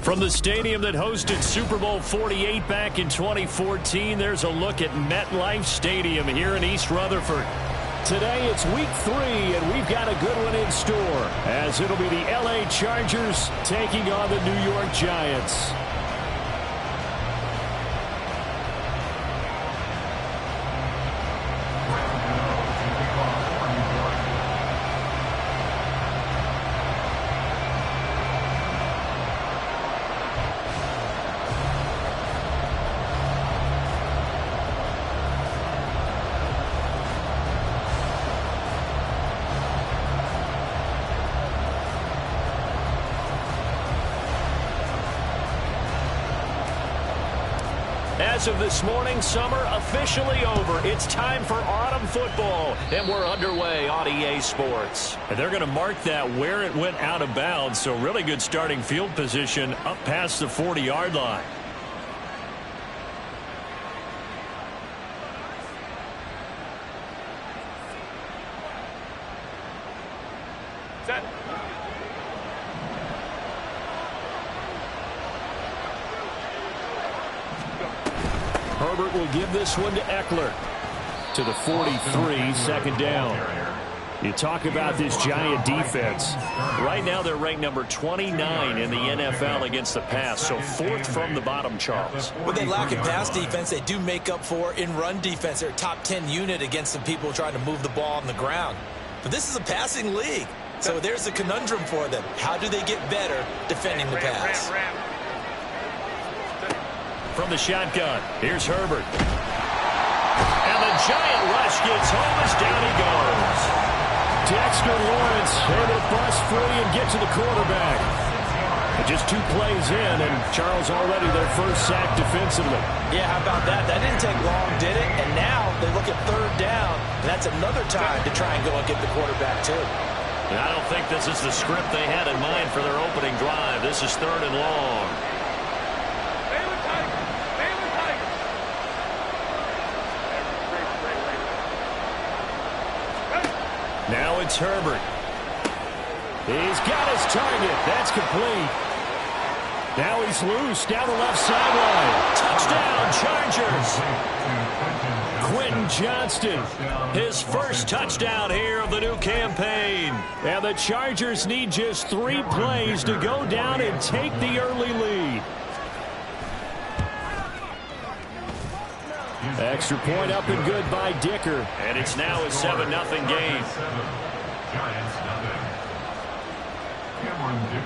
From the stadium that hosted Super Bowl 48 back in 2014, there's a look at MetLife Stadium here in East Rutherford. Today it's week 3, and we've got a good one in store, as it'll be the LA Chargers taking on the New York Giants. As of this morning, summer officially over. It's time for autumn football, and we're underway on EA Sports. And they're going to mark that where it went out of bounds, so really good starting field position up past the 40-yard line. Set. Herbert will give this one to Eckler. To the 43, second down. You talk about this Giant defense. Right now they're ranked number 29 in the NFL against the pass, so 4th from the bottom, Charles. What they lack in pass defense, they do make up for in run defense. They're a top 10 unit against some people trying to move the ball on the ground. But this is a passing league, so there's a conundrum for them. How do they get better defending the pass? From the shotgun, here's Herbert. And the Giant rush gets home as down he goes. Dexter Lawrence able to bust free and get to the quarterback. And just 2 plays in, and Charles already their first sack defensively. Yeah, how about that? That didn't take long, did it? And now they look at 3rd down, and that's another time to try and go and get the quarterback, too. And I don't think this is the script they had in mind for their opening drive. This is 3rd and long. Now it's Herbert. He's got his target. That's complete. Now he's loose down the left sideline. Touchdown, Chargers. Quentin Johnston, his first touchdown here of the new campaign. And the Chargers need just 3 plays to go down and take the early lead. Extra point up and good by Dicker. And it's now a 7-0 game.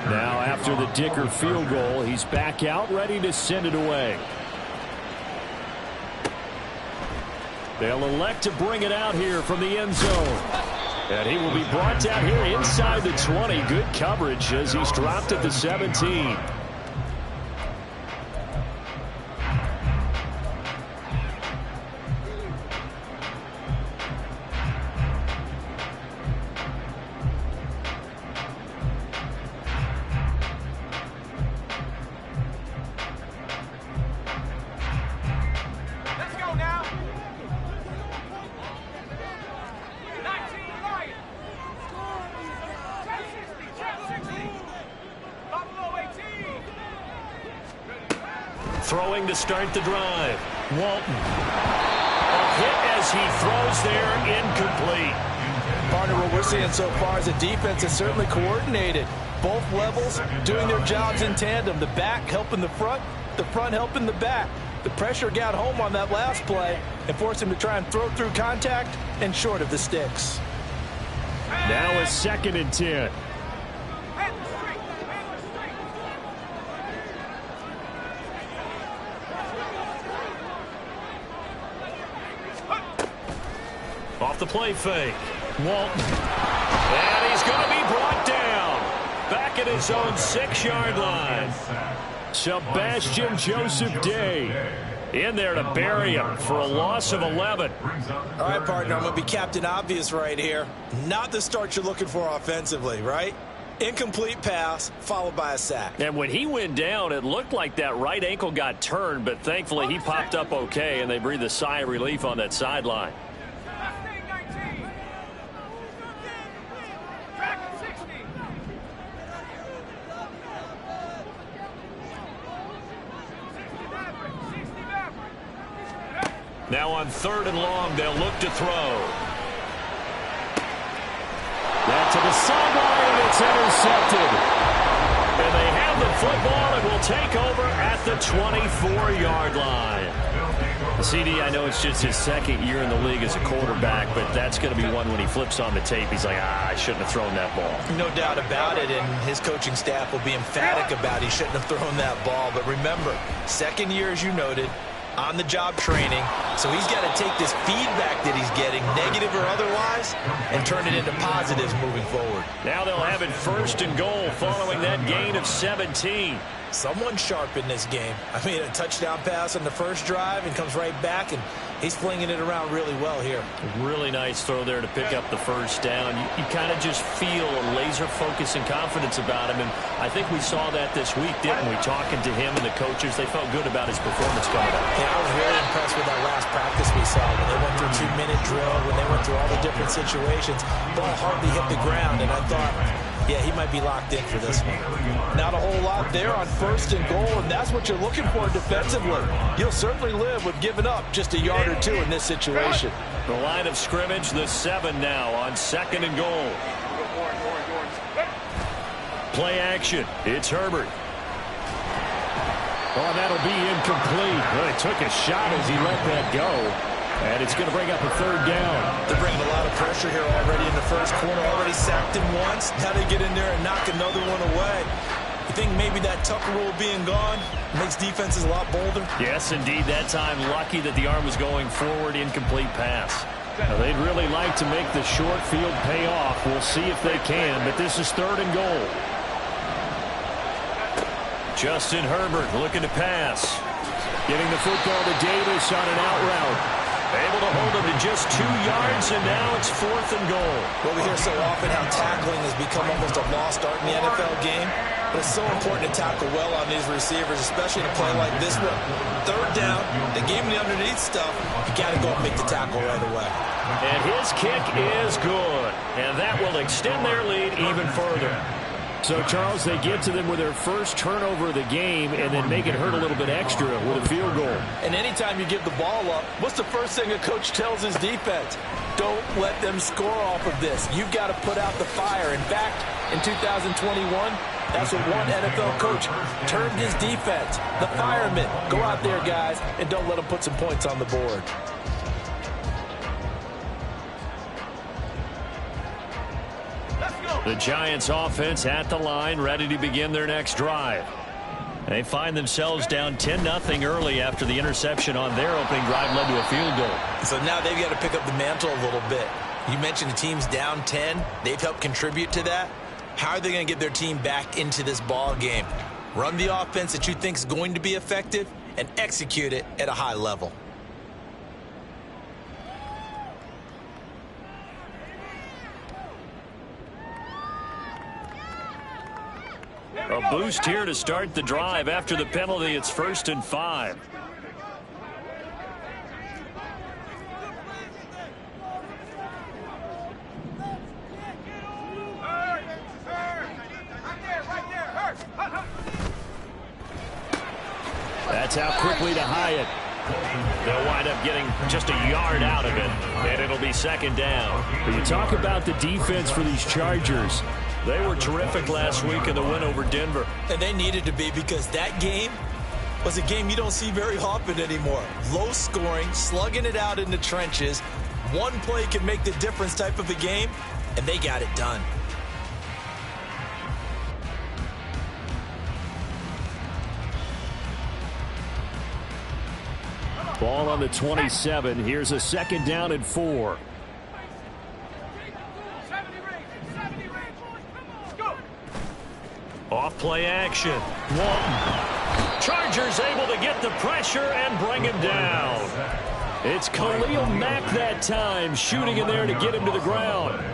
Now after the Dicker field goal, he's back out ready to send it away. They'll elect to bring it out here from the end zone. And he will be brought down here inside the 20. Good coverage as he's dropped at the 17. Throwing to start the drive. Walton. A hit as he throws there, incomplete. Partner, what we're seeing so far is the defense is certainly coordinated. Both levels doing their jobs in tandem. The back helping the front helping the back. The pressure got home on that last play and forced him to try and throw through contact and short of the sticks. Now a 2nd and 10. Off the play fake. Walton. And he's going to be brought down. Back at his own 6-yard line. Sebastian Joseph Day in there to bury him for a loss of 11. All right, partner, I'm going to be Captain Obvious right here. Not the start you're looking for offensively, right? Incomplete pass followed by a sack. And when he went down, it looked like that right ankle got turned, but thankfully he popped up okay, and they breathed a sigh of relief on that sideline. Now on 3rd and long, they'll look to throw. That to the sideline, and it's intercepted. And they have the football and will take over at the 24-yard line. CD, I know it's just his 2nd year in the league as a quarterback, but that's going to be one when he flips on the tape. He's like, I shouldn't have thrown that ball. No doubt about it, and his coaching staff will be emphatic about he shouldn't have thrown that ball. But remember, 2nd year, as you noted, on-the-job training, so he's got to take this feedback that he's getting, negative or otherwise, and turn it into positives moving forward. Now they'll have it 1st and goal following that gain of 17. Someone sharp in this game. I mean, a touchdown pass on the first drive and comes right back, and he's flinging it around really well here. Really nice throw there to pick up the 1st down. You kind of just feel a laser focus and confidence about him, and I think we saw that this week, didn't we? Talking to him and the coaches, they felt good about his performance coming up. Yeah, I was really impressed with that last practice we saw when they went through 2-minute drill, when they went through all the different situations. Ball hardly hit the ground, and I thought, yeah, he might be locked in for this one. Not a whole lot there on 1st and goal, and that's what you're looking for defensively. You'll certainly live with giving up just a yard or 2 in this situation. The line of scrimmage, the 7 now on 2nd and goal. Play action. It's Herbert. Oh, that'll be incomplete. Well, he took a shot as he let that go. And it's going to bring up a 3rd down. They're bringing a lot of pressure here already in the first quarter. Already sacked him once. Now they get in there and knock another one away. You think maybe that Tucker rule being gone makes defenses a lot bolder? Yes, indeed. That time, lucky that the arm was going forward. Incomplete pass. Now, they'd really like to make the short field pay off. We'll see if they can, but this is 3rd and goal. Justin Herbert looking to pass. Getting the football to Davis on an out route. Able to hold him to just 2 yards, and now it's 4th and goal. Well, we hear so often how tackling has become almost a lost art in the NFL game. But it's so important to tackle well on these receivers, especially in a play like this one. 3rd down, they gave him the underneath stuff. You got to go and make the tackle right away. And his kick is good. And that will extend their lead even further. So, Charles, they get to them with their first turnover of the game and then make it hurt a little bit extra with a field goal. And anytime you give the ball up, what's the first thing a coach tells his defense? Don't let them score off of this. You've got to put out the fire. In fact, in 2021, that's what one NFL coach termed his defense. The firemen. Go out there, guys, and don't let them put some points on the board. The Giants offense at the line, ready to begin their next drive. They find themselves down 10-0 early after the interception on their opening drive led to a field goal. So now they've got to pick up the mantle a little bit. You mentioned the team's down 10. They've helped contribute to that. How are they going to get their team back into this ball game? Run the offense that you think is going to be effective and execute it at a high level. A boost here to start the drive. After the penalty, it's 1st and 5. That's out quickly to Hyatt. They'll wind up getting just a yard out of it, and it'll be 2nd down. But you talk about the defense for these Chargers. They were terrific last week in the win over Denver. And they needed to be, because that game was a game you don't see very often anymore. Low scoring, slugging it out in the trenches. One play can make the difference type of a game, and they got it done. Ball on the 27. Here's a 2nd down and 4. Off play action. Walton. Chargers able to get the pressure and bring him down. It's Khalil Mack that time, shooting in there to get him to the ground.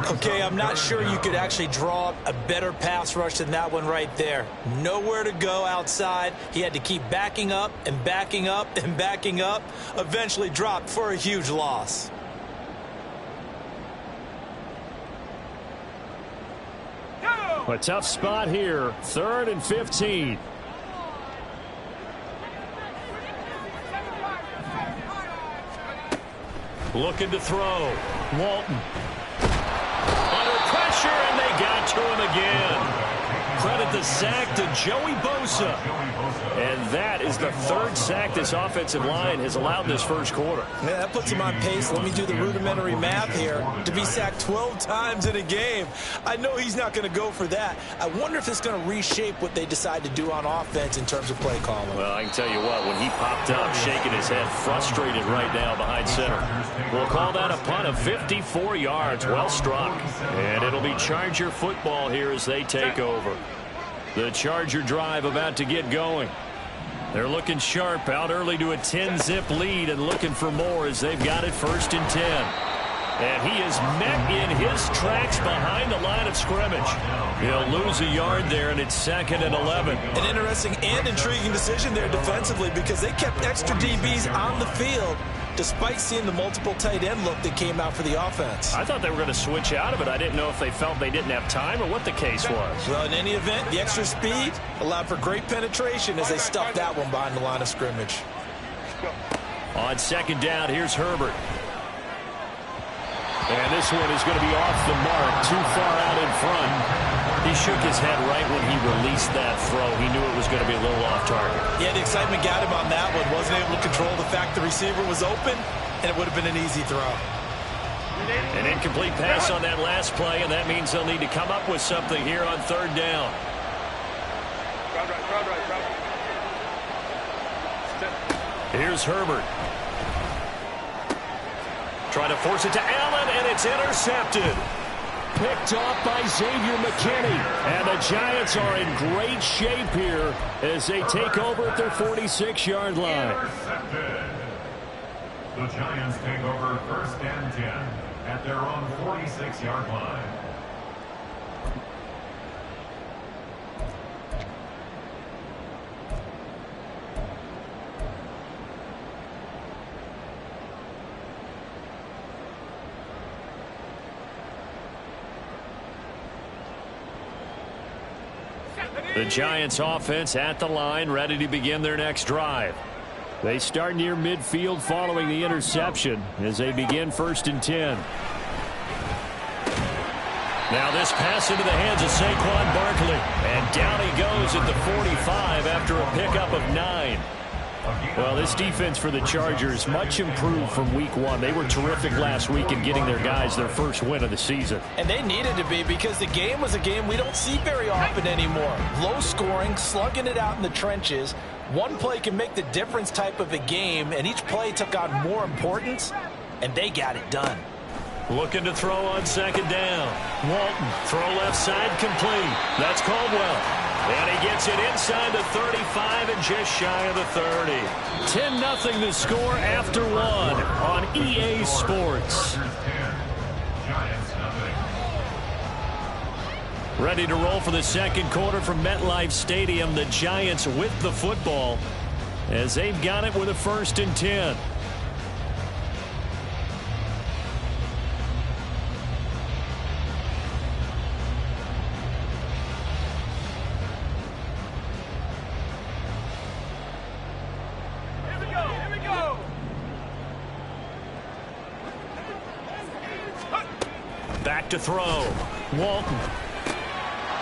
Okay, I'm not sure you could actually draw a better pass rush than that one right there. Nowhere to go outside. He had to keep backing up and backing up and backing up. Eventually dropped for a huge loss. A tough spot here. 3rd and 15. Looking to throw. Walton. Under pressure, and they got to him again. Credit the sack to Joey Bosa. And that is the third sack this offensive line has allowed this first quarter. Man, that puts him on pace. Let me do the rudimentary math here. To be sacked 12 times in a game. I know he's not going to go for that. I wonder if it's going to reshape what they decide to do on offense in terms of play calling. Well, I can tell you what, when he popped up, shaking his head, frustrated right now behind center. We'll call that a punt of 54 yards. Well struck. And it'll be Charger football here as they take over. The Charger drive about to get going. They're looking sharp, out early to a 10-zip lead and looking for more as they've got it 1st and 10. And he is met in his tracks behind the line of scrimmage. He'll lose a yard there, and it's 2nd and 11. An interesting and intriguing decision there defensively because they kept extra DBs on the field despite seeing the multiple tight end look that came out for the offense. I thought they were going to switch out of it. I didn't know if they felt they didn't have time or what the case was. Well, in any event, the extra speed allowed for great penetration as they stuffed that one behind the line of scrimmage. On 2nd down, here's Herbert. And this one is going to be off the mark, too far out in front. He shook his head right when he released that throw. He knew it was going to be a little off target. Yeah, the excitement got him on that one. Wasn't able to control the fact the receiver was open, and it would have been an easy throw. An incomplete pass on that last play, and that means they'll need to come up with something here on 3rd down. Here's Herbert. Trying to force it to Allen, and it's intercepted. Picked off by Xavier McKinney. And the Giants are in great shape here as they take over at their 46-yard line. Intercepted. The Giants take over 1st and 10 at their own 46-yard line. The Giants offense at the line, ready to begin their next drive. They start near midfield following the interception as they begin 1st and 10. Now this pass into the hands of Saquon Barkley. And down he goes at the 45 after a pickup of 9. Well, this defense for the Chargers much improved from week 1. They were terrific last week in getting their guys their first win of the season. And they needed to be because the game was a game we don't see very often anymore. Low scoring, slugging it out in the trenches. One play can make the difference type of a game, and each play took on more importance, and they got it done. Looking to throw on 2nd down. Walton, throw left side complete. That's Caldwell. And he gets it inside the 35 and just shy of the 30. 10-0 the score after 1 on EA Sports. Ready to roll for the 2nd quarter from MetLife Stadium. The Giants with the football as they've got it with a 1st and 10. Back to throw. Walton.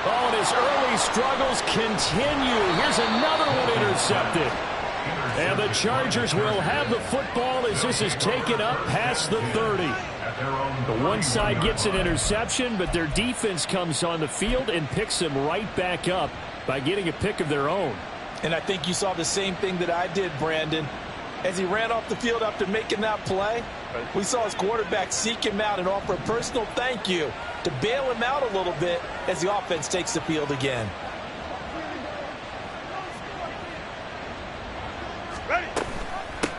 Oh, and his early struggles continue. Here's another one intercepted. And the Chargers will have the football as this is taken up past the 30. The one side gets an interception, but their defense comes on the field and picks them right back up by getting a pick of their own. And I think you saw the same thing that I did, Brandon. As he ran off the field after making that play, we saw his quarterback seek him out and offer a personal thank you to bail him out a little bit as the offense takes the field again.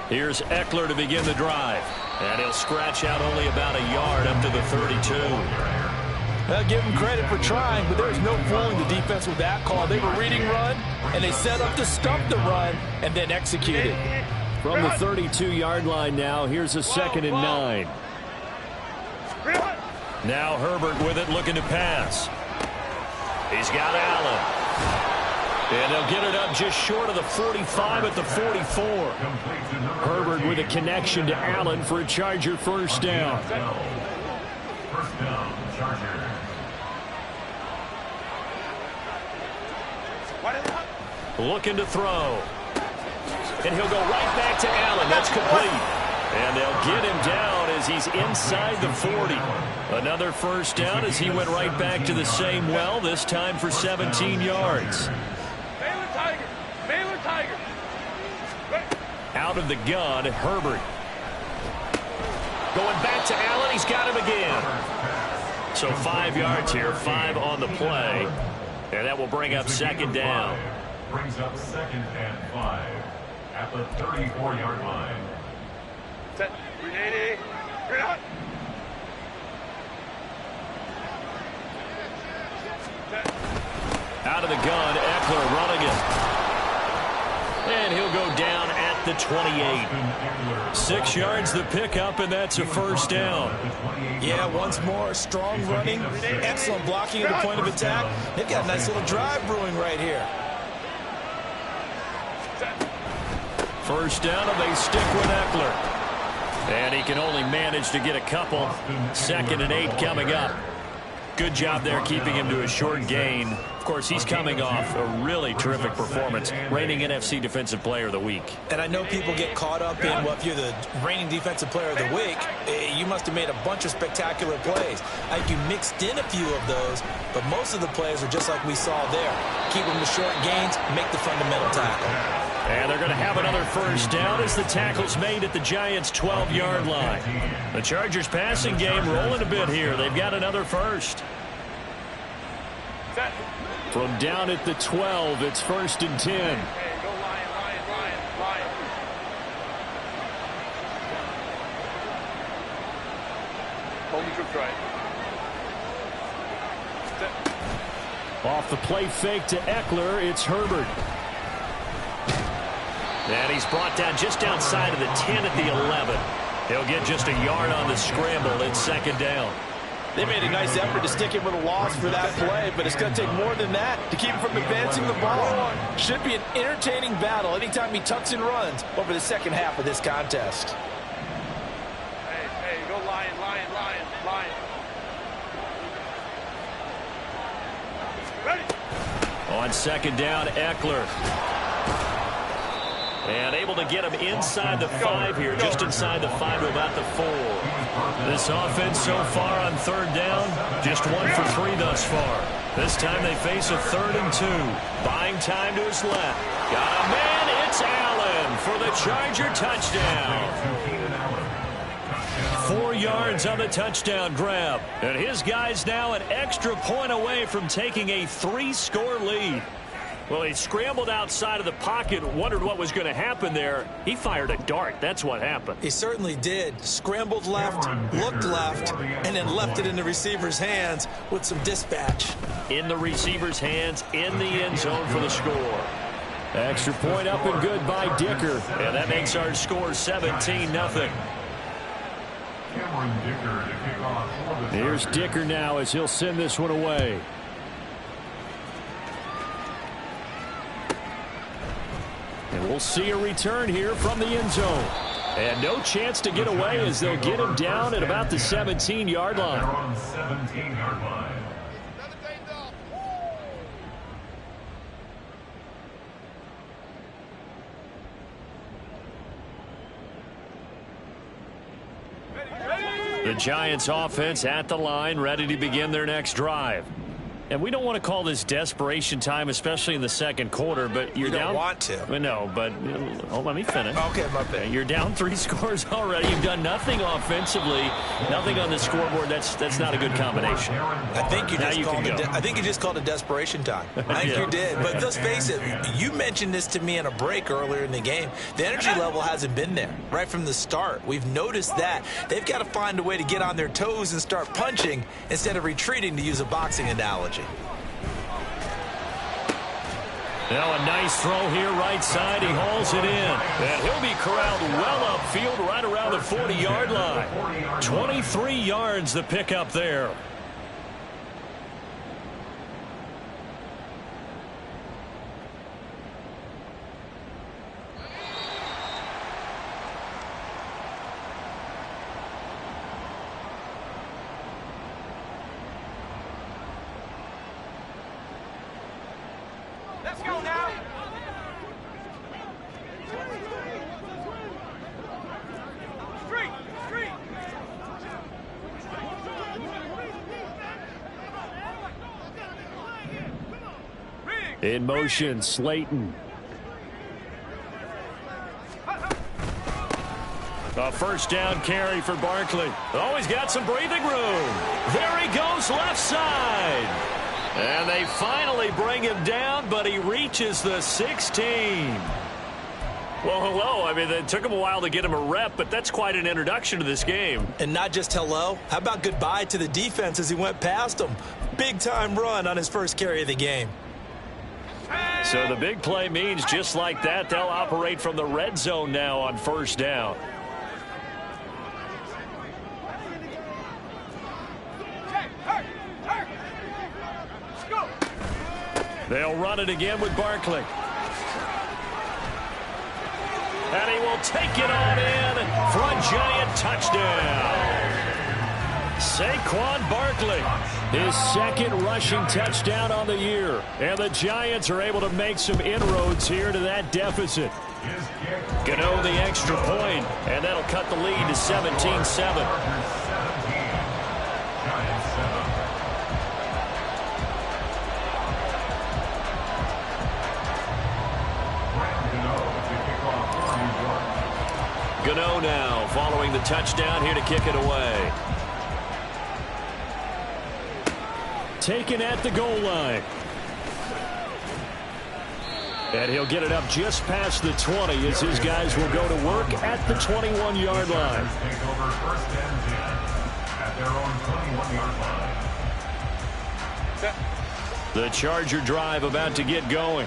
Here's Eckler to begin the drive. And he'll scratch out only about a yard up to the 32. Well, give him credit for trying, but there's no fooling the defense with that call. They were reading run, and they set up to stump the run and then executed. From the 32-yard line now, here's a 2nd and 9. Now Herbert with it, looking to pass. He's got Allen. And they'll get it up just short of the 45 at the 44. Herbert with a connection to Allen for a Charger first down. First down, Chargers. Looking to throw. And he'll go right back to Allen. That's complete. And they'll get him down as he's inside the 40. Another first down as he went right back to the same well, this time for 17 yards. Baylor Tiger. Out of the gun, Herbert. Going back to Allen. He's got him again. So 5 yards here, 5 on the play. And that will bring up second down. Brings up second and 5 at the 34-yard line. Set. 380. You're out. Out of the gun, Eckler running it. And he'll go down at the 28. 6 yards the pickup, and that's a first down. Yeah, once more, strong running, excellent blocking at the point of attack. They've got a nice little drive brewing right here. First down, and they stick with Eckler. And he can only manage to get a couple. 2nd and 8 coming up. Good job there keeping him to a short gain. Of course, he's coming off a really terrific performance, reigning NFC Defensive Player of the Week. And I know people get caught up in, well, if you're the reigning Defensive Player of the Week, you must have made a bunch of spectacular plays. I think you mixed in a few of those, but most of the plays are just like we saw there. Keep them to short gains, make the fundamental tackle. And they're going to have another first down as the tackle's made at the Giants' 12-yard line. The Chargers passing game rolling a bit here. They've got another first. From down at the 12, it's 1st and 10. Hey, go Lion. Hold the troops right. Off the play fake to Eckler, it's Herbert. And he's brought down just outside of the 10 at the 11. He'll get just a yard on the scramble. It's 2nd down. They made a nice effort to stick him with a loss for that play, but it's going to take more than that to keep him from advancing the ball. Should be an entertaining battle anytime he tucks and runs over the second half of this contest. Hey, go Lion. Ready. On 2nd down, Eckler. And able to get him inside the 5 here, just inside the 5 to about the 4. This offense so far on 3rd down, just 1 for 3 thus far. This time they face a 3rd and 2. Buying time to his left. Got a man, it's Allen for the Charger touchdown. 4 yards on the touchdown grab. And his guys now an extra point away from taking a 3-score lead. Well, he scrambled outside of the pocket, wondered what was going to happen there. He fired a dart. That's what happened. He certainly did. Scrambled left, looked left, and then left it in the receiver's hands with some dispatch. In the receiver's hands, in the end zone for the score. Extra point up and good by Dicker. And that makes our score 17-0. Here's Dicker now as he'll send this one away. And we'll see a return here from the end zone. And no chance to get away as they'll get him down at about the 17-yard line. The Giants offense at the line, ready to begin their next drive. And we don't want to call this desperation time, especially in the 2nd quarter, but you're down. You don't want to. Well, no, but let me finish. Okay, my bad. You're down 3 scores already. You've done nothing offensively, nothing on the scoreboard. That's not a good combination. I think you just called it desperation time. I think you did. But let's face it, you mentioned this to me in a break earlier in the game. The energy level hasn't been there right from the start. We've noticed that. They've got to find a way to get on their toes and start punching instead of retreating, to use a boxing analogy. Now a nice throw here right side. He hauls it in. And he'll be corralled well upfield right around the 40-yard line. 23 yards the pickup there. Let's go now. Street. In motion, Slayton. A first down carry for Barkley. Oh, he's got some breathing room. There he goes, left side. And they finally bring him down, but he reaches the 16. Well, hello. I mean, it took him a while to get him a rep, but that's quite an introduction to this game. And not just hello. How about goodbye to the defense as he went past him? Big-time run on his first carry of the game. So the big play means just like that, they'll operate from the red zone now on first down. They'll run it again with Barkley. And he will take it on in for a giant touchdown. Saquon Barkley, his second rushing touchdown on the year. And the Giants are able to make some inroads here to that deficit. Gano the extra point, and that'll cut the lead to 17-7. Gano now following the touchdown here to kick it away. Taken at the goal line. And he'll get it up just past the 20 as his guys will go to work at the 21-yard line. Take over first and 10 at their own 21-yard line. The Charger drive about to get going.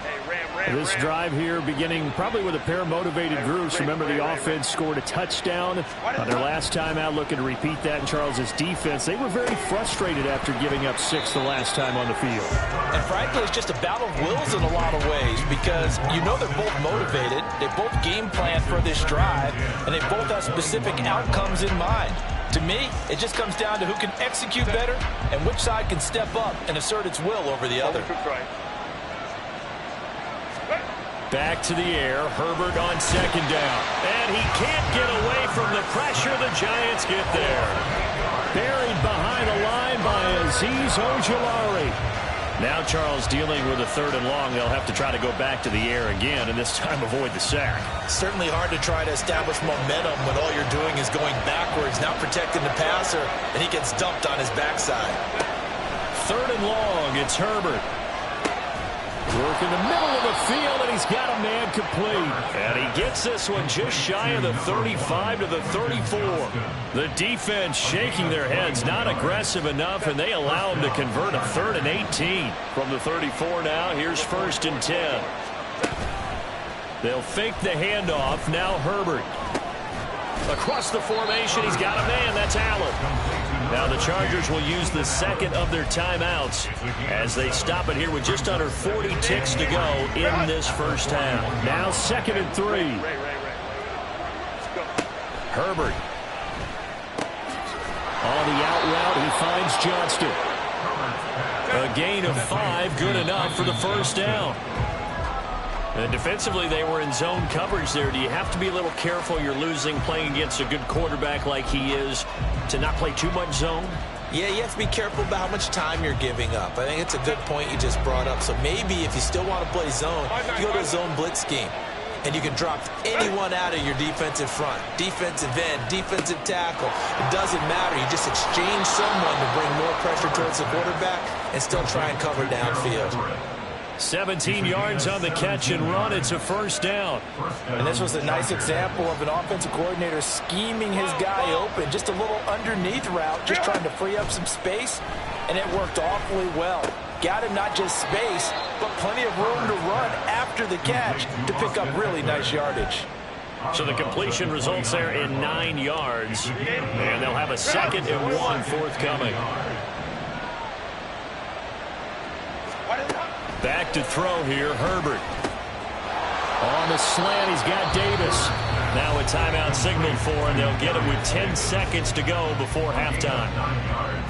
This drive here beginning probably with a pair of motivated groups. Remember, the offense scored a touchdown their last time out, looking to repeat that in Charles's defense. They were very frustrated after giving up 6 the last time on the field. And frankly, it's just a battle of wills in a lot of ways because you know they're both motivated. They both game plan for this drive, and they both have specific outcomes in mind. To me, it just comes down to who can execute better and which side can step up and assert its will over the other. Back to the air, Herbert on second down. And he can't get away from the pressure. The Giants get there. Buried behind the line by Azeez Ojulari. Now Charles dealing with a third and long. They'll have to try to go back to the air again, and this time avoid the sack. Certainly hard to try to establish momentum when all you're doing is going backwards, not protecting the passer, and he gets dumped on his backside. Third and long, it's Herbert. Work in the middle of the field, and he's got a man complete. And he gets this one just shy of the 35 to the 34. The defense shaking their heads, not aggressive enough, and they allow him to convert a 3rd and 18. From the 34 now, here's 1st and 10. They'll fake the handoff. Now Herbert. Across the formation, he's got a man. That's Allen. Now the Chargers will use the second of their timeouts as they stop it here with just under 40 ticks to go in this first half. Now 2nd and 3. Herbert. On the out route, he finds Johnston. A gain of 5, good enough for the first down. And defensively, they were in zone coverage there. Do you have to be a little careful? You're losing playing against a good quarterback like he is to not play too much zone? Yeah, you have to be careful about how much time you're giving up. I think it's a good point you just brought up. So maybe if you still want to play zone, you go to a zone blitz scheme. And you can drop anyone out of your defensive front. Defensive end, defensive tackle. It doesn't matter. You just exchange someone to bring more pressure towards the quarterback and still try and cover downfield. 17 yards on the catch and run. It's a first down. And this was a nice example of an offensive coordinator scheming his guy open. Just a little underneath route, just trying to free up some space. And it worked awfully well. Got him not just space, but plenty of room to run after the catch to pick up really nice yardage. So the completion results there in 9 yards. And they'll have a 2nd and 1 forthcoming. Back to throw here, Herbert. On the slant, he's got Davis. Now a timeout signaled for, and they'll get it with 10 seconds to go before halftime.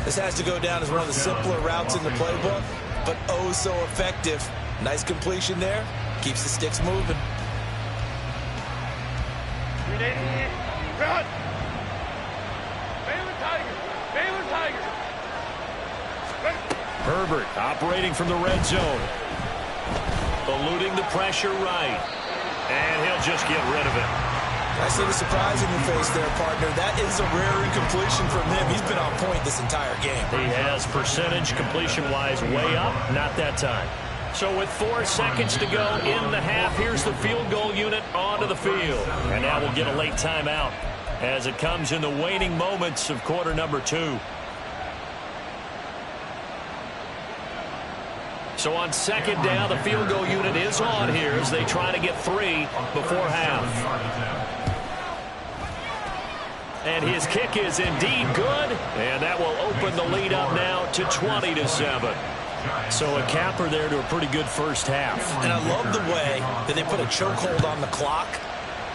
This has to go down as one of the simpler routes in the playbook, but oh so effective. Nice completion there. Keeps the sticks moving. Run! Baylor Tiger! Baylor Tiger! Herbert operating from the red zone. Eluding the pressure right. And he'll just get rid of it. I see the surprise in your face there, partner. That is a rare incompletion from him. He's been on point this entire game. He has percentage completion-wise way up. Not that time. So with 4 seconds to go in the half, here's the field goal unit onto the field. And now we'll get a late timeout as it comes in the waning moments of quarter number 2. So on second down, the field goal unit is on here as they try to get 3 before half. And his kick is indeed good, and that will open the lead up now to 20-7. So a capper there to a pretty good first half. And I love the way that they put a chokehold on the clock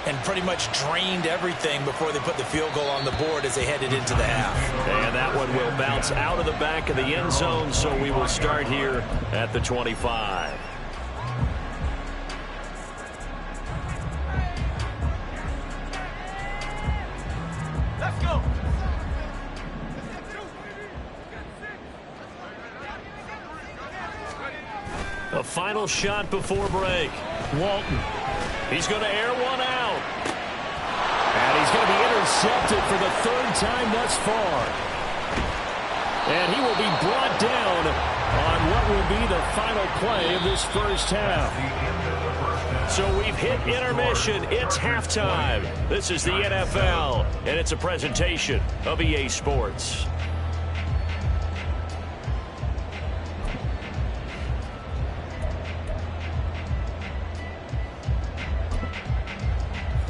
and pretty much drained everything before they put the field goal on the board as they headed into the half. And that one will bounce out of the back of the end zone, so we will start here at the 25. Let's go! A final shot before break. Walton. He's going to air one out. And he's going to be intercepted for the 3rd time thus far. And he will be brought down on what will be the final play of this first half. So we've hit intermission. It's halftime. This is the NFL, and it's a presentation of EA Sports.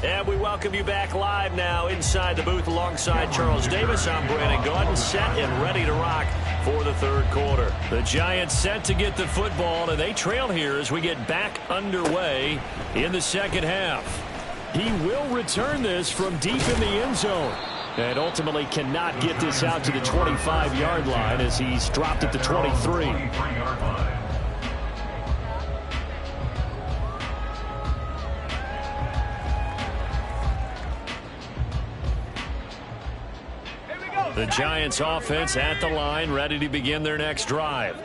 And we welcome you back live now inside the booth alongside Charles Davis. I'm Brandon Gaudin, set and ready to rock for the 3rd quarter. The Giants set to get the football, and they trail here as we get back underway in the 2nd half. He will return this from deep in the end zone and ultimately cannot get this out to the 25-yard line as he's dropped at the 23. The Giants offense at the line, ready to begin their next drive.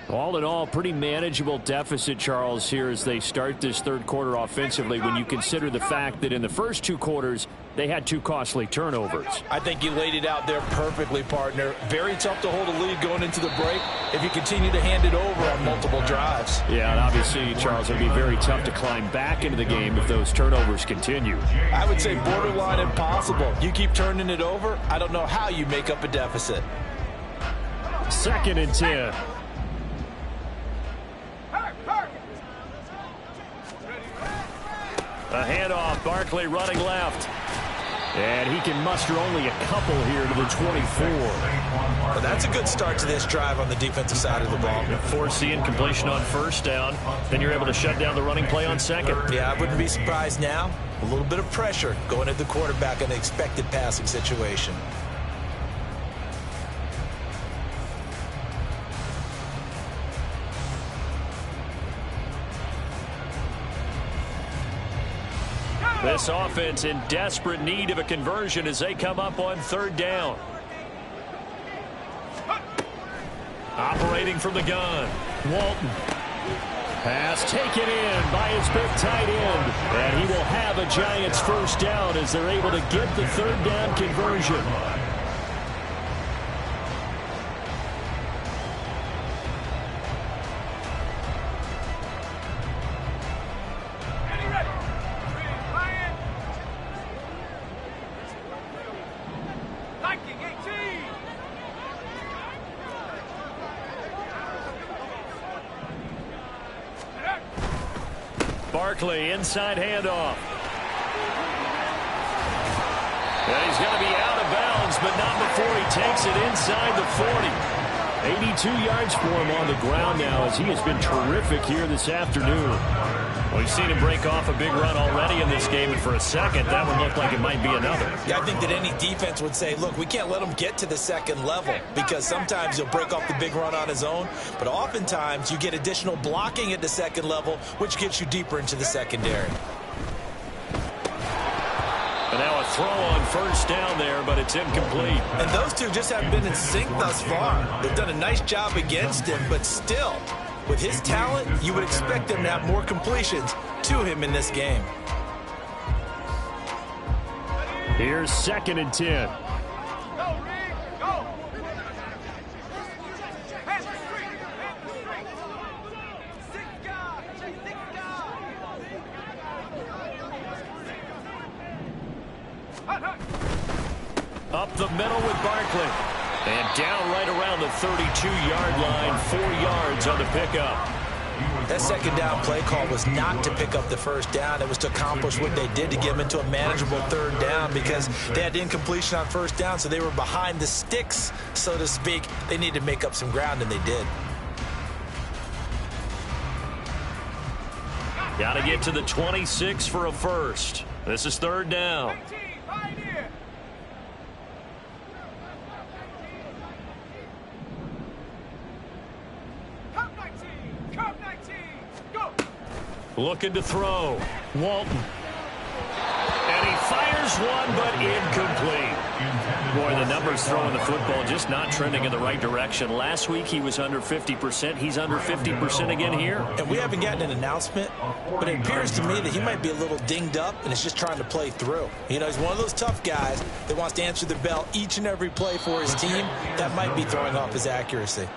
All in all, pretty manageable deficit, Charles, here as they start this 3rd quarter offensively when you consider the fact that in the first 2 quarters, they had 2 costly turnovers. I think you laid it out there perfectly, partner. Very tough to hold a lead going into the break if you continue to hand it over on multiple drives. Yeah, and obviously, Charles, it would be very tough to climb back into the game if those turnovers continue. I would say borderline impossible. You keep turning it over, I don't know how you make up a deficit. 2nd and 10. A handoff, Barkley running left. And he can muster only a couple here to the 24. Well, that's a good start to this drive on the defensive side of the ball. Force the incompletion on 1st down. Then you're able to shut down the running play on 2nd. Yeah, I wouldn't be surprised now. A little bit of pressure going at the quarterback in an expected passing situation. This offense in desperate need of a conversion as they come up on 3rd down. Operating from the gun. Walton. Pass taken in by his big tight end. And he will have a Giants 1st down as they're able to get the 3rd down conversion. Barkley, inside handoff. And he's going to be out of bounds, but not before he takes it inside the 40. 82 yards for him on the ground now as he has been terrific here this afternoon. We've seen him break off a big run already in this game, and for a second, that one looked like it might be another. Yeah, I think that any defense would say, look, we can't let him get to the second level, because sometimes he'll break off the big run on his own, but oftentimes you get additional blocking at the second level, which gets you deeper into the secondary. And now a throw on first down there, but it's incomplete. And those two just haven't been in sync thus far. They've done a nice job against him, but still, with his talent, you would expect them to have more completions to him in this game. Here's 2nd and 10. Go, Reed, go. Pass the street. Six guys. Six guys. Up the middle with Barkley. And down right around the 32-yard line, 4 yards on the pickup. That second down play call was not to pick up the first down. It was to accomplish what they did, to get them into a manageable 3rd down, because they had incompletion on first down, so they were behind the sticks, so to speak. They needed to make up some ground, and they did. Got to get to the 26 for a first. This is 3rd down. Looking to throw. Walton. And he fires one, but incomplete. Boy, the numbers throwing the football just not trending in the right direction. Last week he was under 50%. He's under 50% again here. And we haven't gotten an announcement, but it appears to me that he might be a little dinged up and is just trying to play through. You know, he's one of those tough guys that wants to answer the bell each and every play for his team. That might be throwing off his accuracy.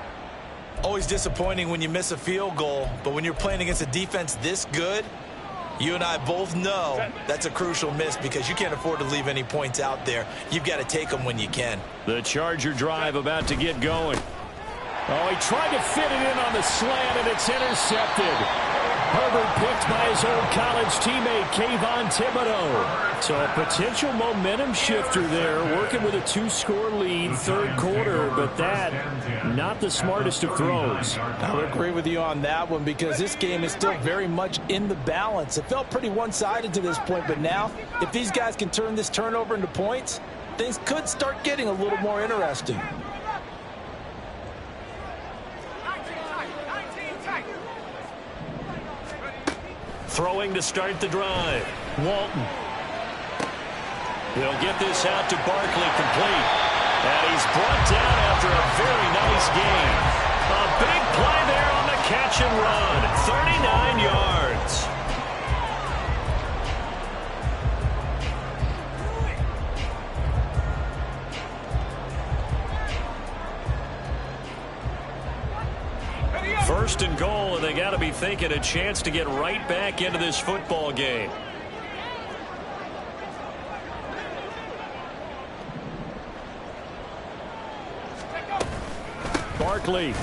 Always disappointing when you miss a field goal, but when you're playing against a defense this good, you and I both know that's a crucial miss, because you can't afford to leave any points out there. You've got to take them when you can. The Charger drive about to get going. Oh, he tried to fit it in on the slant, and it's intercepted. Herbert picked by his old college teammate, Kayvon Thibodeau. So a potential momentum shifter there, working with a 2-score lead, 3rd quarter, but that, not the smartest of throws. I would agree with you on that one, because this game is still very much in the balance. It felt pretty one-sided to this point, but now, if these guys can turn this turnover into points, things could start getting a little more interesting. Throwing to start the drive. Walton. He'll get this out to Barkley, complete. And he's brought down after a very nice game. A big play there on the catch and run. 39 yards. First and goal, and they got to be thinking a chance to get right back into this football game. Barkley.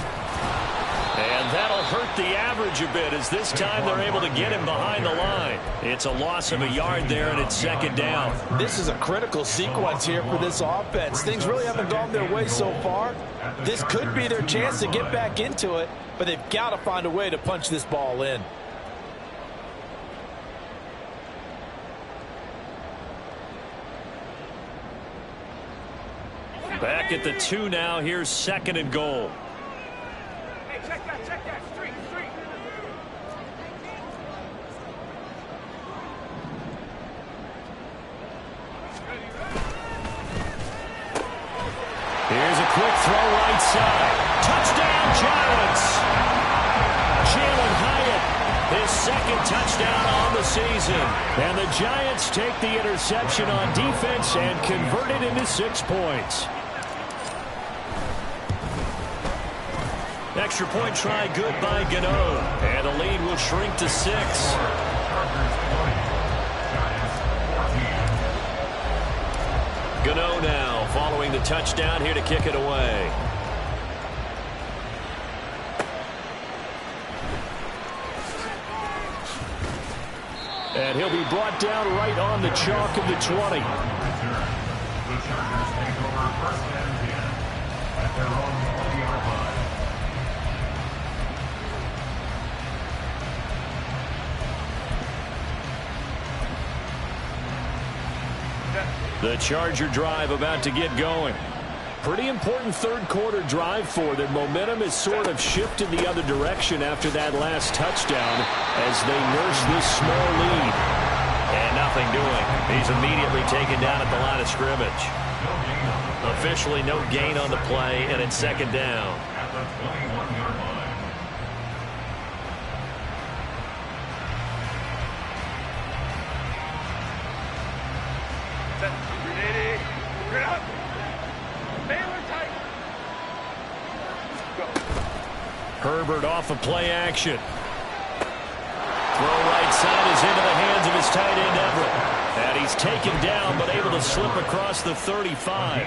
And that'll hurt the average a bit, as this time they're able to get him behind the line. It's a loss of a yard there, and it's 2nd down. This is a critical sequence here for this offense. Things really haven't gone their way so far. This could be their chance to get back into it, but they've got to find a way to punch this ball in. Back at the 2 now. Here's 2nd and goal. Hey, check that, street. Here's a quick throw right side. Touchdown, Giants. Jalen Hyatt, his 2nd touchdown on the season. And the Giants take the interception on defense and convert it into 6 points. Extra point try good by Gano. And the lead will shrink to 6. Gano now following the touchdown, here to kick it away. And he'll be brought down right on the chalk of the 20. The Chargers take over 1st and 10 at their own 40-yard line. The Charger drive about to get going. Pretty important third quarter drive for them. Momentum has sort of shifted the other direction after that last touchdown as they nurse this small lead. And nothing doing. He's immediately taken down at the line of scrimmage. Officially no gain on the play, and it's second down. At the 21-yard line. Ready. Get up. Baylor tight. Go. Herbert off of play action. Throw right side is into the hands of his tight end Everett. And he's taken down but able to slip across the 35.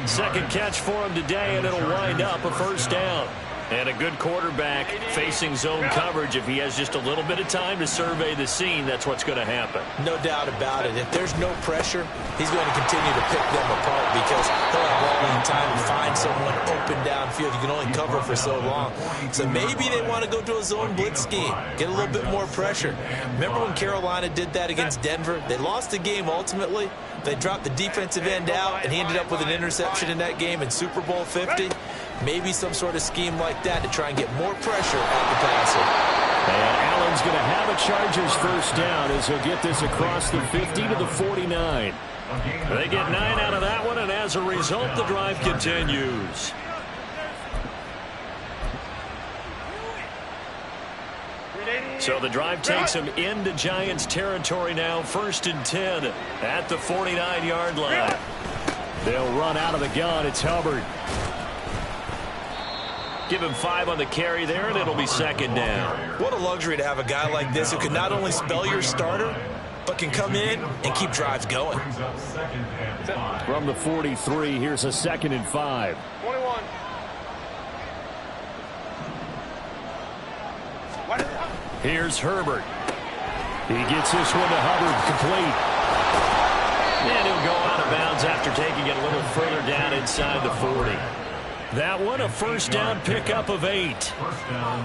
Second catch for him today, and it'll wind up a first down. And a good quarterback facing zone coverage. If he has just a little bit of time to survey the scene, that's what's going to happen. No doubt about it. If there's no pressure, he's going to continue to pick them apart because he'll have all the time to find someone open downfield. You can only cover for so long. So maybe they want to go to a zone blitz scheme, get a little bit more pressure. Remember when Carolina did that against Denver? They lost the game ultimately. They dropped the defensive end out, and he ended up with an interception in that game in Super Bowl 50. Maybe some sort of scheme like that to try and get more pressure at the passer. And Allen's going to have a Chargers first down as he'll get this across the 50 to the 49. They get 9 out of that one, and as a result, the drive continues. So the drive takes him into Giants territory now, 1st and 10 at the 49-yard line. They'll run out of the gun. It's Hubbard. Give him 5 on the carry there, and it'll be second down. What a luxury to have a guy like this who can not only spell your starter, but can come in and keep drives going. From the 43, here's a 2nd and 5. 21. Here's Herbert. He gets this one to Hubbard, complete. And he'll go out of bounds after taking it a little further down inside the 40. That one a first down pickup of 8.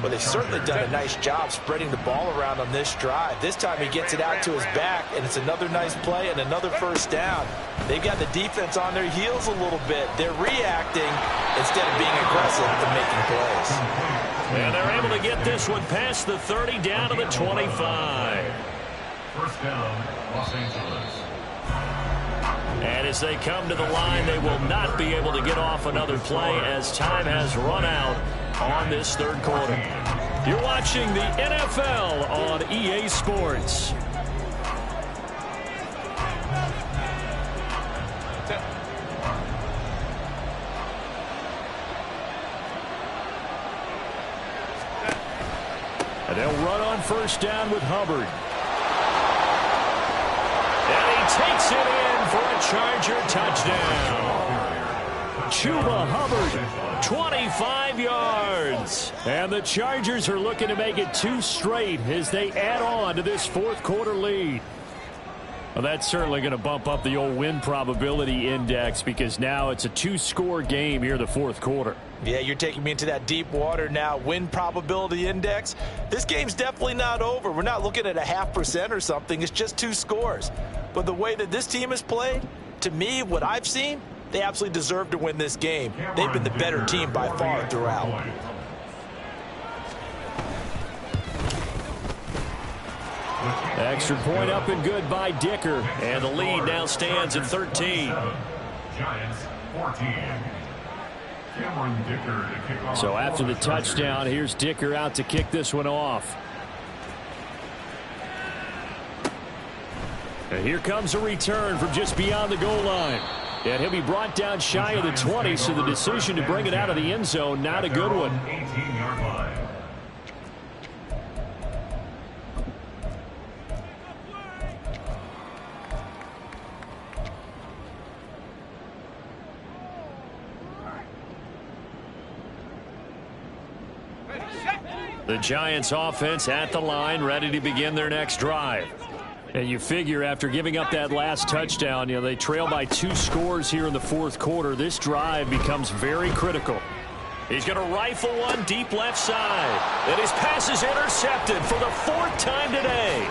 Well, they've certainly done a nice job spreading the ball around on this drive. This time he gets it out to his back, and it's another nice play and another first down. They've got the defense on their heels a little bit. They're reacting instead of being aggressive and making plays. And they're able to get this one past the 30 down to the 25. First down, Los Angeles. And as they come to the line, they will not be able to get off another play as time has run out on this third quarter. You're watching the NFL on EA Sports. And they'll run on first down with Hubbard. And he takes it in for a Charger touchdown. Chuba Hubbard, 25 yards. And the Chargers are looking to make it 2 straight as they add on to this fourth quarter lead. Well, that's certainly going to bump up the old win probability index because now it's a 2-score game here in the fourth quarter. Yeah, you're taking me into that deep water now. Win probability index. This game's definitely not over. We're not looking at a 0.5% or something. It's just 2 scores. But the way that this team has played, to me, what I've seen, they absolutely deserve to win this game. They've been the better team by far throughout. Extra point up and good by Dicker. And the lead now stands at 13. Giants 14. Cameron Dicker to kick off. So after the touchdown, here's Dicker out to kick this one off. And here comes a return from just beyond the goal line. And he'll be brought down shy of the 20, so the decision to bring it out of the end zone, not a good one. 18-yard line. The Giants offense at the line, ready to begin their next drive. And you figure after giving up that last touchdown, they trail by 2 scores here in the fourth quarter. This drive becomes very critical. He's going to rifle one deep left side. And his pass is intercepted for the 4th time today.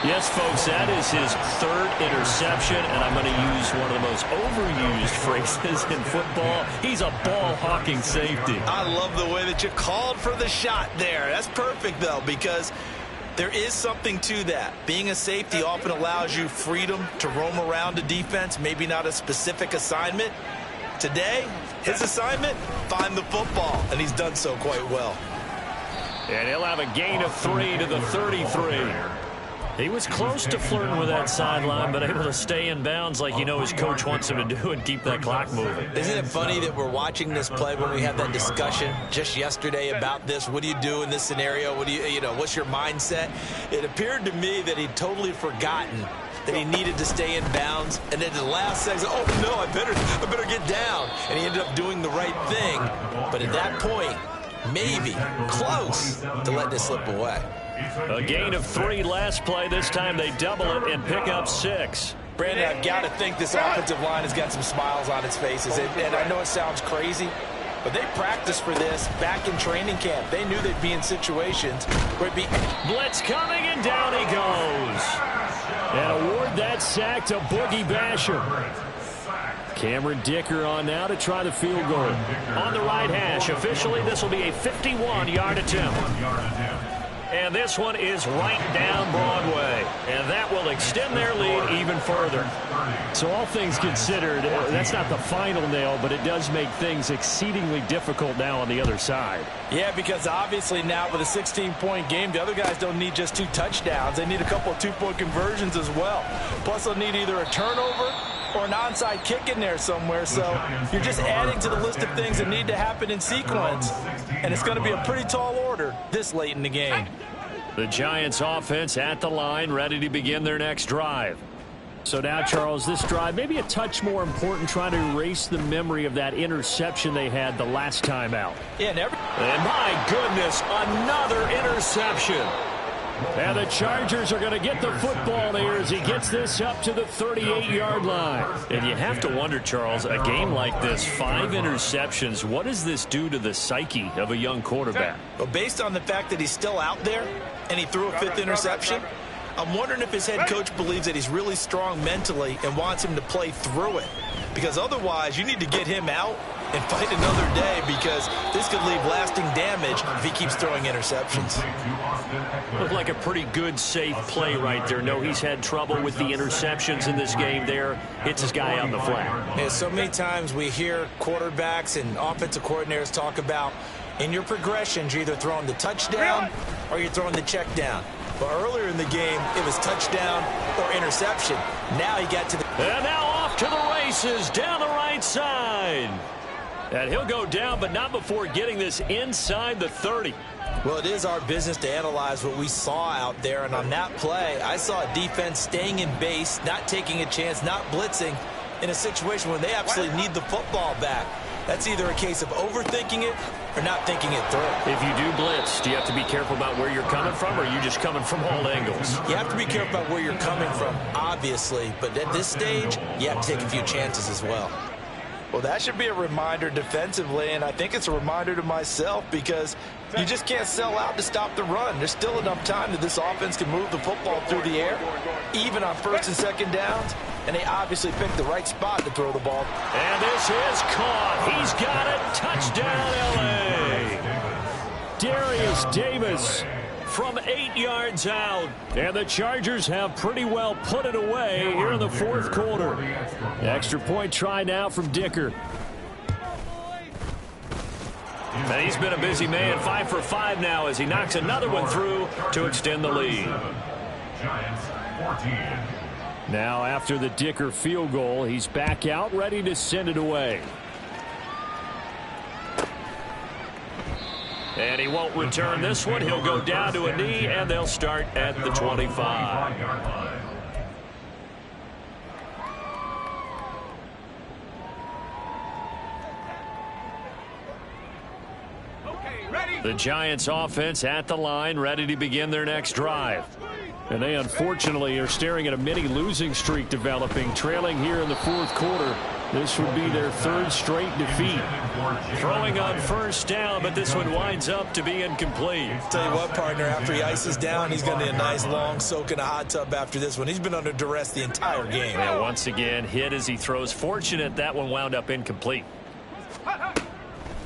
Yes, folks, that is his third interception, and I'm going to use one of the most overused phrases in football. He's a ball-hawking safety. I love the way that you called for the shot there. That's perfect, though, because there is something to that. Being a safety often allows you freedom to roam around a defense, maybe not a specific assignment. Today, his assignment, find the football, and he's done so quite well. And he'll have a gain of 3 to the 33. He was close to flirting with that sideline, but able to stay in bounds like his coach wants him to do and keep that clock moving. Isn't it funny that we're watching this play when we had that discussion just yesterday about this? What do you do in this scenario? What do what's your mindset? It appeared to me that he'd totally forgotten that he needed to stay in bounds, and then at the last second, oh no, I better get down. And he ended up doing the right thing. But at that point, maybe close to let this slip away. A gain of 3 last play. This time they double it and pick up 6. Brandon, I've got to think this offensive line has got some smiles on its faces. And I know it sounds crazy, but they practiced for this back in training camp. They knew they'd be in situations where it'd be... Blitz coming, and down he goes. And award that sack to Boogie Basham. Cameron Dicker on now to try the field goal. On the right hash. Officially, this will be a 51-yard attempt. And this one is right down Broadway. And that will extend their lead even further. So all things considered, that's not the final nail, but it does make things exceedingly difficult now on the other side. Yeah, because obviously now with a 16-point game, the other guys don't need just 2 touchdowns. They need a couple of 2-point conversions as well. Plus, they'll need either a turnover or an onside kick in there somewhere. So you're just adding to the list of things that need to happen in sequence. And it's going to be a pretty tall order this late in the game. The Giants offense at the line, ready to begin their next drive. So now, Charles, this drive maybe a touch more important, trying to erase the memory of that interception they had the last time out. Yeah, and my goodness, another interception. And the Chargers are going to get the football there as he gets this up to the 38-yard line. And you have to wonder, Charles, a game like this, 5 interceptions, what does this do to the psyche of a young quarterback? Well, based on the fact that he's still out there and he threw a 5th interception, I'm wondering if his head coach believes that he's really strong mentally and wants him to play through it. Because otherwise, you need to get him out and fight another day, because this could leave lasting damage if he keeps throwing interceptions. Looked like a pretty good, safe play right there. No, he's had trouble with the interceptions in this game there. Hits his guy on the flat. Yeah, so many times we hear quarterbacks and offensive coordinators talk about in your progressions, you're either throwing the touchdown or you're throwing the check down. But earlier in the game, it was touchdown or interception. Now he got to the... And now off to the races down the right side. And he'll go down, but not before getting this inside the 30. Well, it is our business to analyze what we saw out there. And on that play, I saw a defense staying in base, not taking a chance, not blitzing in a situation where they absolutely need the football back. That's either a case of overthinking it or not thinking it through. If you do blitz, do you have to be careful about where you're coming from, or are you just coming from all angles? You have to be careful about where you're coming from, obviously. But at this stage, you have to take a few chances as well. Well, that should be a reminder defensively, and I think it's a reminder to myself, because you just can't sell out to stop the run. There's still enough time that this offense can move the football through the air, even on 1st and 2nd downs, and they obviously picked the right spot to throw the ball. And this is caught. He's got it. Touchdown, L.A. Darius Davis from 8 yards out. And the Chargers have pretty well put it away here in the 4th quarter. Extra point try now from Dicker. And he's been a busy man, 5 for 5 now as he knocks another one through to extend the lead. Giants 14. Now after the Dicker field goal, he's back out ready to send it away. And he won't return this one. He'll go down to a knee, and they'll start at the 25. The Giants offense at the line, ready to begin their next drive. And they unfortunately are staring at a mini losing streak developing, trailing here in the 4th quarter This would be their third straight defeat. Throwing on first down, but this one winds up to be incomplete. Tell you what, partner, after he ices down, he's going to need a nice long soak in a hot tub after this one. He's been under duress the entire game. And once again, hit as he throws. Fortunate that one wound up incomplete.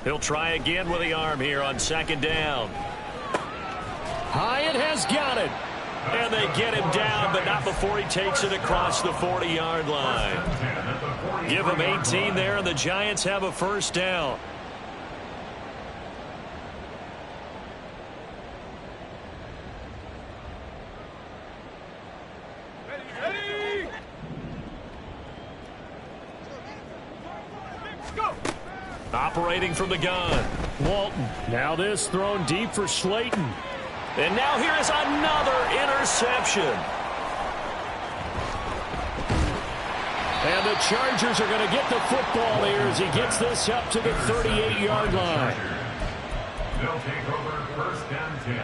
He'll try again with the arm here on second down. Hyatt has got it. And they get him down, but not before he takes it across the 40-yard line. Give him 18 there, and the Giants have a first down. Ready. Go. Operating from the gun, Walton. Now this thrown deep for Slayton. And now here is another interception. And the Chargers are going to get the football here as he gets this up to the 38-yard line. They'll take over first and 10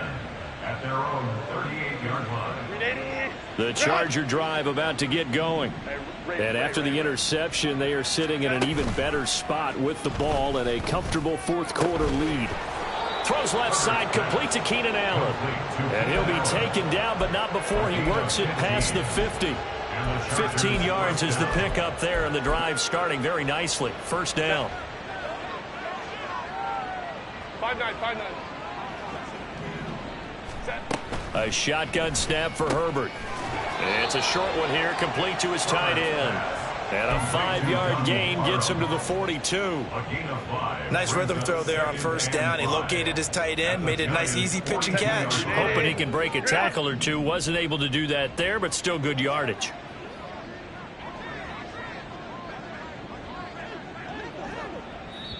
at their own 38-yard line. The Charger drive about to get going. And after the interception, they are sitting in an even better spot with the ball and a comfortable fourth quarter lead. Throws left side, complete to Keenan Allen. And he'll be taken down, but not before he works it past the 50. 15 yards is the pickup there, and the drive starting very nicely. First down. 5-9. Set. A shotgun snap for Herbert. It's a short one here, complete to his tight end. And a 5-yard gain gets him to the 42. Nice rhythm throw there on first down. He located his tight end, made it a nice easy pitch and catch. Hoping he can break a tackle or two. Wasn't able to do that there, but still good yardage.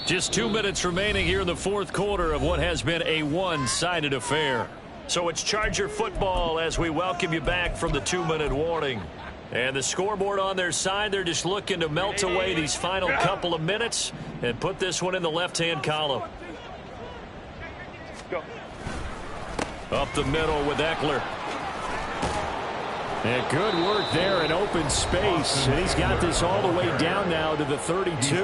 Just 2 minutes remaining here in the fourth quarter of what has been a one-sided affair. So it's Charger football as we welcome you back from the 2-minute warning. And the scoreboard on their side, they're just looking to melt away these final couple of minutes and put this one in the left-hand column. Go. Up the middle with Eckler. And good work there in open space. And he's got this all the way down now to the 32.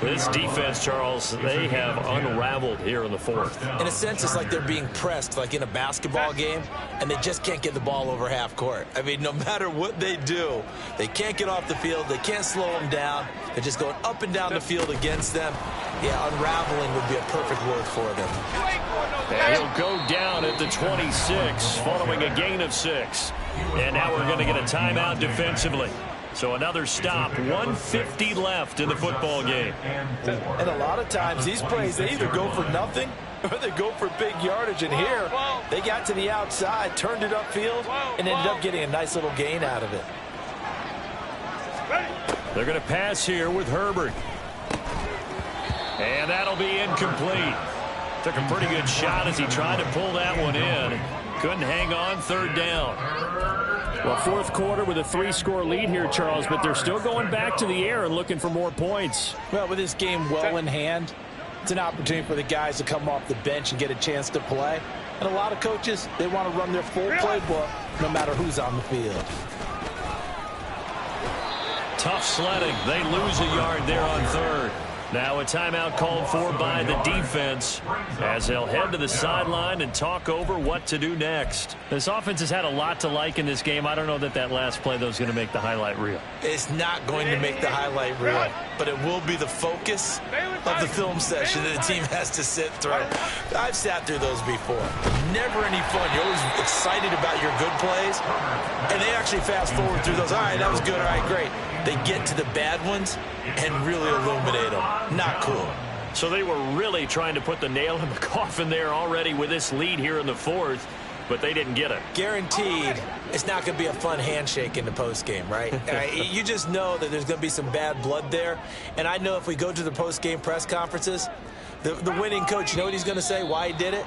This defense, Charles, they have unraveled here in the fourth. In a sense, it's like they're being pressed like in a basketball game, and they just can't get the ball over half court. I mean, no matter what they do, they can't get off the field. They can't slow them down. They're just going up and down the field against them. Yeah, unraveling would be a perfect word for them. And he'll go down at the 26 following a gain of 6. And now we're going to get a timeout defensively. So another stop, 1:50 left in the football game. And a lot of times these plays, they either go for nothing or they go for big yardage. And here, they got to the outside, turned it upfield, and ended up getting a nice little gain out of it. They're going to pass here with Herbert. And that'll be incomplete. Took a pretty good shot as he tried to pull that one in. Couldn't hang on, third down. Well, fourth quarter with a 3-score lead here, Charles, but they're still going back to the air and looking for more points. Well, with this game well in hand, it's an opportunity for the guys to come off the bench and get a chance to play. And a lot of coaches, they want to run their full playbook no matter who's on the field. Tough sledding. They lose a yard there on third. Now a timeout called for by the defense as they'll head to the sideline and talk over what to do next. This offense has had a lot to like in this game. I don't know that last play, though, is going to make the highlight reel. It's not going to make the highlight reel, but it will be the focus of the film session that the team has to sit through. I've sat through those before. Never any fun. You're always excited about your good plays, and they actually fast forward through those. All right, that was good. All right, great. They get to the bad ones and really illuminate them. Not cool. So they were really trying to put the nail in the coffin there already with this lead here in the fourth, but they didn't get it. Guaranteed, it's not going to be a fun handshake in the postgame, right? You just know that there's going to be some bad blood there. And I know if we go to the postgame press conferences, the winning coach, you know what he's going to say, why he did it?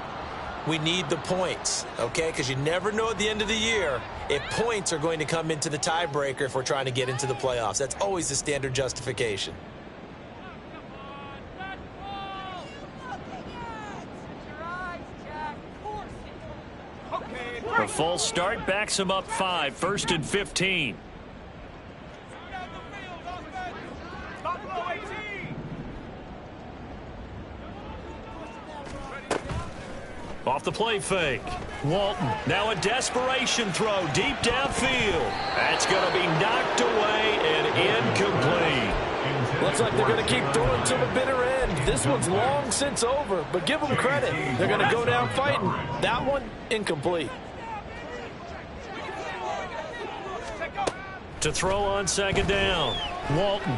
We need the points, okay? Because you never know at the end of the year if points are going to come into the tiebreaker if we're trying to get into the playoffs. That's always the standard justification. A false start backs him up 5, 1st and 15. Off the play fake. Walton, now a desperation throw deep downfield. That's going to be knocked away and incomplete. Looks like they're going to keep throwing to the bitter end. This one's long since over, but give them credit. They're going to go down fighting. That one, incomplete. To throw on second down. Walton.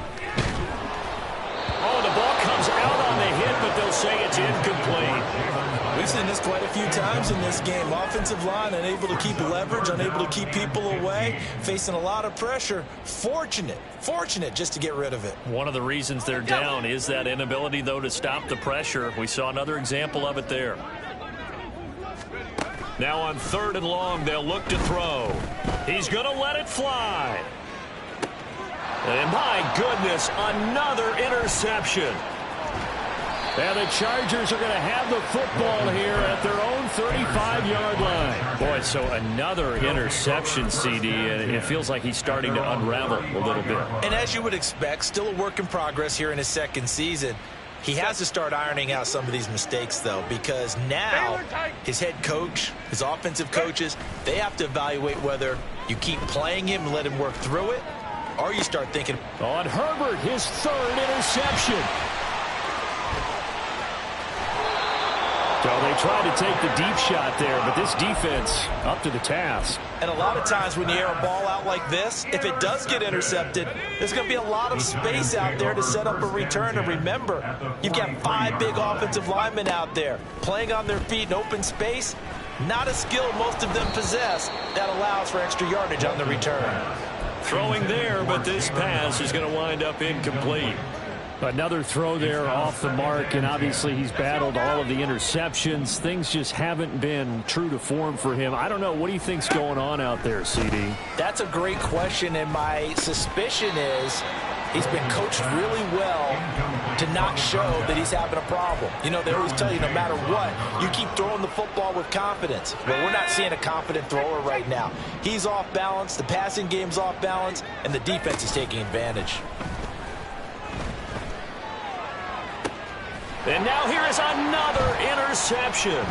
Oh, the ball comes out on the hit, but they'll say it's incomplete. We've seen this quite a few times in this game. Offensive line unable to keep leverage, unable to keep people away, facing a lot of pressure. Fortunate just to get rid of it. One of the reasons they're down is that inability, though, to stop the pressure. We saw another example of it there. Now on 3rd and long, they'll look to throw. He's going to let it fly. And my goodness, another interception. And the Chargers are going to have the football here at their own 35-yard line. Boy, so another interception, CD, and it feels like he's starting to unravel a little bit. And as you would expect, still a work in progress here in his second season. He has to start ironing out some of these mistakes, though, because now his head coach, his offensive coaches, they have to evaluate whether you keep playing him and let him work through it, or you start thinking. On Herbert, his 3rd interception. So they tried to take the deep shot there, but this defense up to the task. And a lot of times when you air a ball out like this, if it does get intercepted, there's going to be a lot of space out there to set up a return. And remember, you've got 5 big offensive linemen out there playing on their feet in open space. Not a skill most of them possess that allows for extra yardage on the return. Throwing there, but this pass is going to wind up incomplete. Another throw there off the mark, and obviously he's battled all of the interceptions. Things just haven't been true to form for him. I don't know. What do you think's going on out there, CD? That's a great question, and my suspicion is he's been coached really well to not show that he's having a problem. You know, they always tell you no matter what, you keep throwing the football with confidence. Well, we're not seeing a confident thrower right now. He's off balance, the passing game's off balance, and the defense is taking advantage. And now here is another interception.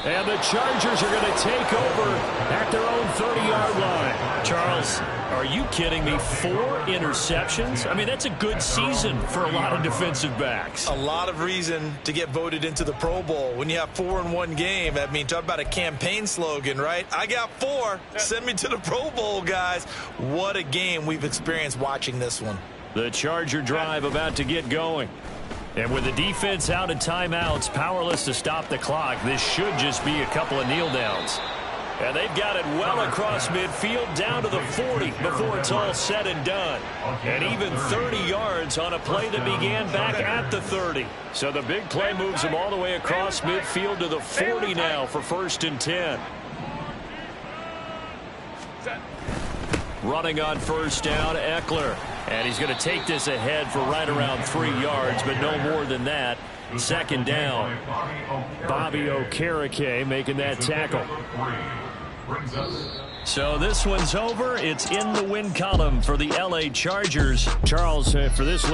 And the Chargers are going to take over at their own 30-yard line. Charles, are you kidding me? 4 interceptions? I mean, that's a good season for a lot of defensive backs. A lot of reason to get voted into the Pro Bowl. When you have 4 in one game, I mean, talk about a campaign slogan, right? I got 4. Send me to the Pro Bowl, guys. What a game we've experienced watching this one. The Charger drive about to get going. And with the defense out of timeouts, powerless to stop the clock, this should just be a couple of kneel downs. And they've got it well across midfield down to the 40 before it's all said and done. And even 30 yards on a play that began back at the 30. So the big play moves them all the way across midfield to the 40 now for 1st and 10. Running on 1st down, Eckler. And he's going to take this ahead for right around 3 yards, but no more than that. 2nd down. Bobby Okereke making that tackle. So this one's over. It's in the win column for the LA Chargers. Charles, for this